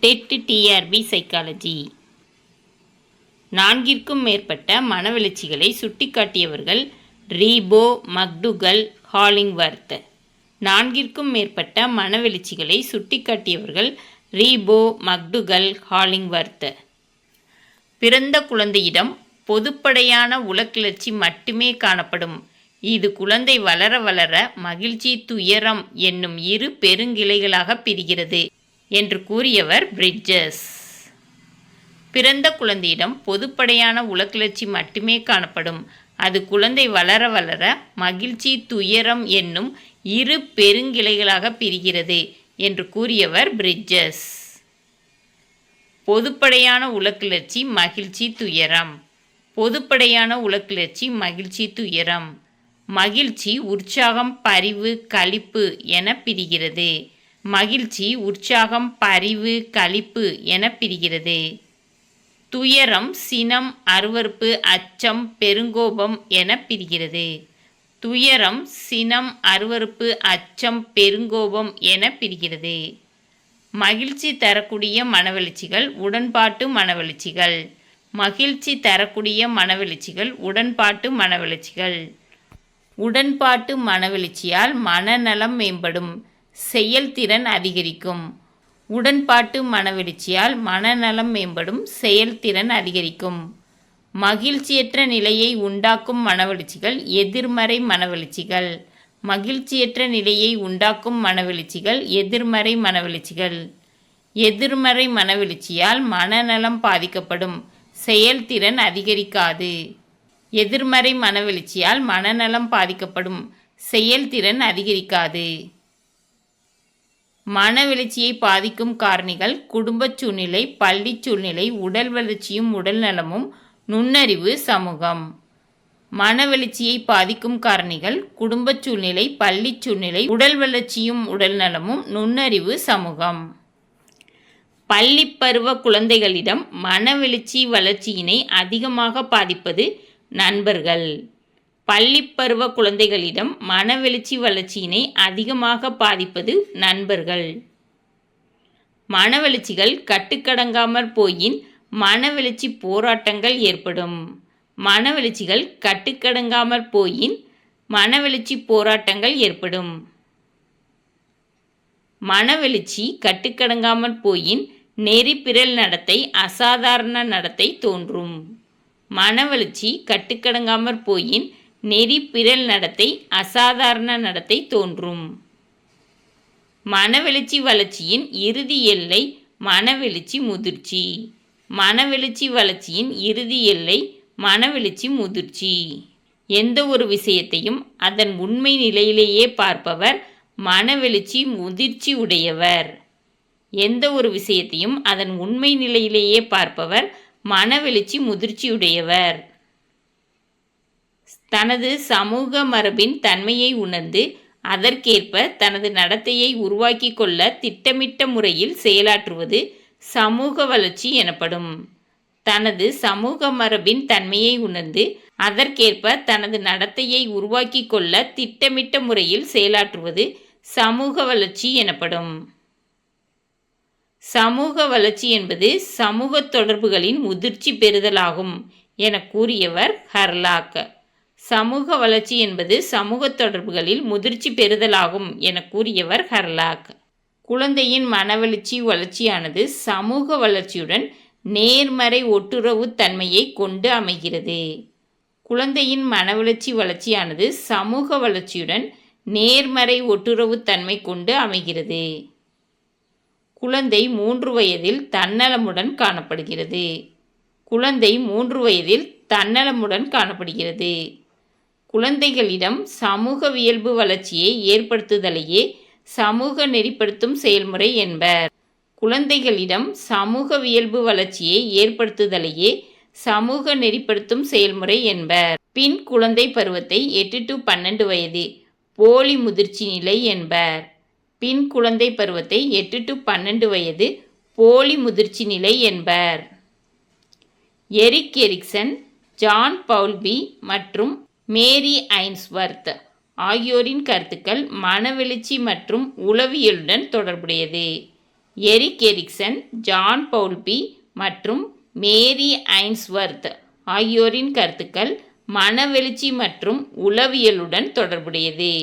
Dead TRP psychology. 4ற்கும் மேற்பட்ட மனவெழுச்சிகளை சுட்டிக்காட்டியவர்கள் repo, McDougall, ஹாலிங்வர்த். 4ற்கும் மேற்பட்ட மனவெழுச்சிகளை சுட்டிக்காட்டியவர்கள் repo, McDougall, ஹாலிங்வர்த். பிறந்த குழந்தையிடம் பொதுப்படையான உளக்கிளர்ச்சி மட்டுமே காணப்படும். இது குழந்தை வளர வளர மகிழ்ச்சி, துயரம் என்னும் இரு பெருங்கிளைகளாக பிரிகிறது என்று கூறியவர் பிரிட்ஜஸ். பிறந்த குழந்தையிடம் பொதுப்படையான உளக்கிளர்ச்சி மட்டுமே காணப்படும். அது குழந்தை வளர வளர மகிழ்ச்சி, துயரம் என்னும் இரு பெருங்கிளைகளாக பிரிகிறது என்று கூறியவர் பிரிட்ஜஸ். பொதுப்படையான உளக்கிளர்ச்சி, மகிழ்ச்சி, துயரம். பொதுப்படையான உளக்கிளர்ச்சி, மகிழ்ச்சி, துயரம். மகிழ்ச்சி உற்சாகம், பரிவு, களிப்பு என பிரிகிறது. மகிழ்ச்சி உற்சாகம், பரிவு, களிப்பு என பிரிகிறது. துயரம் சினம், அருவருப்பு, அச்சம், பெருங்கோபம் என பிரிகிறது. துயரம் சினம், அருவருப்பு, அச்சம், பெருங்கோபம் என பிரிகிறது. மகிழ்ச்சி தரக்கூடிய மனவெழுச்சிகள், உடன்பாட்டு மனவெழுச்சிகள். மகிழ்ச்சி தரக்கூடிய மனவெழுச்சிகள், உடன்பாட்டு மனவெழுச்சிகள். உடன்பாட்டு மனவெழுச்சியால் மனநலம் மேம்படும், செயல்திறன் அதிகரிக்கும். உடன்பாட்டு மனவெழுச்சியால் மனநலம் மேம்படும், செயல்திறன் அதிகரிக்கும். மகிழ்ச்சியற்ற நிலையை உண்டாக்கும் மனவெழுச்சிகள் எதிர்மறை மனவெழுச்சிகள். மகிழ்ச்சியற்ற நிலையை உண்டாக்கும் மனவெழுச்சிகள் எதிர்மறை மனவெழுச்சிகள். எதிர்மறை மனவெழுச்சியால் மனநலம் பாதிக்கப்படும், செயல்திறன் அதிகரிக்காது. எதிர்மறை மனவெழுச்சியால் மனநலம் பாதிக்கப்படும், செயல்திறன் அதிகரிக்காது. மனவெழுச்சியை பாதிக்கும் காரணிகள் குடும்ப சூழ்நிலை, பள்ளி சூழ்நிலை, உடல் வளர்ச்சியும் உடல் நலமும், நுண்ணறிவு, சமூகம். மனவெழுச்சியை பாதிக்கும் காரணிகள் குடும்ப சூழ்நிலை, பள்ளி சூழ்நிலை, உடல் வளர்ச்சியும் உடல் நலமும், நுண்ணறிவு, சமூகம். பள்ளி பருவ குழந்தைகளிடம் மனவெழுச்சி வளர்ச்சியினை அதிகமாக பாதிப்பது நண்பர்கள். பள்ளிப்பருவ குழந்தைகளிடம் மனவெழுச்சி வளர்ச்சியினை அதிகமாக பாதிப்பது நண்பர்கள். மனவெழுச்சிகள் கட்டுக்கடங்காமற் போயின் மனவெழுச்சி போராட்டங்கள் ஏற்படும். மனவெழுச்சிகள் கட்டுக்கடங்காமற் போயின் மனவெழுச்சி போராட்டங்கள் ஏற்படும். மனவெழுச்சி கட்டுக்கடங்காமற் போயின் நெறிப்பிரள் நடத்தை, அசாதாரண நடத்தை தோன்றும். மனவெழுச்சி கட்டுக்கடங்காமற் போயின் நெறிப்பிரள் நடத்தை, அசாதாரண நடத்தை தோன்றும். மனவெழுச்சி வளர்ச்சியின் இறுதி எல்லை மனவெழுச்சி முதிர்ச்சி. மனவெழுச்சி வளர்ச்சியின் இறுதி எல்லை மனவெழுச்சி முதிர்ச்சி. எந்த ஒரு விஷயத்தையும் அதன் உண்மை நிலையிலேயே பார்ப்பவர் மனவெழுச்சி முதிர்ச்சி உடையவர். எந்த ஒரு விஷயத்தையும் அதன் உண்மை நிலையிலேயே பார்ப்பவர் மனவெழுச்சி முதிர்ச்சியுடையவர். தனது சமூக மரபின் தன்மையை உணர்ந்து அதற்கேற்ப தனது நடத்தையை உருவாக்கி கொள்ள திட்டமிட்ட முறையில் செயலாற்றுவது சமூக வளர்ச்சி எனப்படும். தனது சமூக மரபின் தன்மையை உணர்ந்து அதற்கேற்ப தனது நடத்தையை உருவாக்கி கொள்ள திட்டமிட்ட முறையில் செயலாற்றுவது சமூக வளர்ச்சி எனப்படும். சமூக வளர்ச்சி என்பது சமூக தொடர்புகளின் முதிர்ச்சி பெறுதலாகும் என கூறியவர் ஹர்லாக். சமூக வளர்ச்சி என்பது சமூக தொடர்புகளில் முதிர்ச்சி பெறுதலாகும் என கூறியவர் ஹர்லாக். குழந்தையின் மனவெழுச்சி வளர்ச்சியானது சமூக வளர்ச்சியுடன் நேர்மறை ஒட்டுறவு தன்மையை கொண்டு அமைகிறது. குழந்தையின் மனவெழுச்சி வளர்ச்சியானது சமூக வளர்ச்சியுடன் நேர்மறை ஒட்டுறவு தன்மை கொண்டு அமைகிறது. குழந்தை 3 வயதில் தன்னலமுடன் காணப்படுகிறது. குழந்தை 3 வயதில் தன்னலமுடன் காணப்படுகிறது. குழந்தைகளிடம் சமூகவியல்பு வளர்ச்சியை ஏற்படுத்துதலையே சமூக நெறிப்படுத்தும் செயல்முறை என்பர். குழந்தைகளிடம் சமூகவியல்பு வளர்ச்சியை ஏற்படுத்துதலையே சமூக நெறிப்படுத்தும் செயல்முறை என்பர். பின் குழந்தை பருவத்தை 8 to 12 வயது போலி முதிர்ச்சி நிலை என்பர். பின் குழந்தை பருவத்தை 8 to 12 வயது போலி முதிர்ச்சி நிலை என்பர். எரிக் எரிக்சன், ஜான் பவுல்பி மற்றும் மேரி ஐன்ஸ்வர்த் ஆகியோரின் கருத்துக்கள் மனவெழுச்சி மற்றும் உளவியலுடன் தொடர்புடையது. எரிக் எரிக்சன், ஜான் பவுல்பி மற்றும் மேரி ஐன்ஸ்வர்த் ஆகியோரின் கருத்துக்கள் மனவெழுச்சி மற்றும் உளவியலுடன் தொடர்புடையது.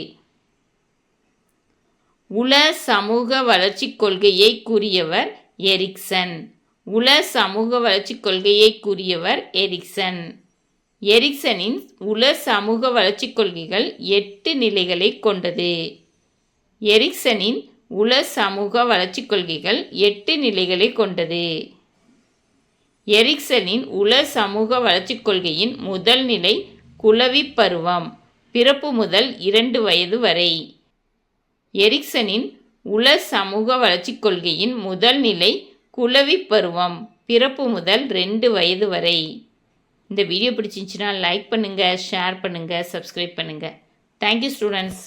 உள சமூக வளர்ச்சிக் கொள்கையை கூறியவர் எரிக்சன். உள சமூக வளர்ச்சிக் கொள்கையை கூறியவர் எரிக்சன். எரிக்சனின் உள சமூக வளர்ச்சிக் கொள்கைகள் 8 நிலைகளை கொண்டது. எரிக்சனின் உள சமூக வளர்ச்சிக் கொள்கைகள் 8 நிலைகளை கொண்டது. எரிக்சனின் உள சமூக வளர்ச்சிக் கொள்கையின் முதல் நிலை குளவிப் பருவம், பிறப்பு முதல் 2 வயது வரை. எரிக்சனின் உள சமூக வளர்ச்சிக் கொள்கையின் முதல் நிலை குளவிப் பருவம், பிறப்பு முதல் 2 வயது வரை. இந்த வீடியோ பிடிச்சிருந்துச்சுன்னா லைக் பண்ணுங்கள், ஷேர் பண்ணுங்கள், சப்ஸ்கிரைப் பண்ணுங்கள். Thank you students.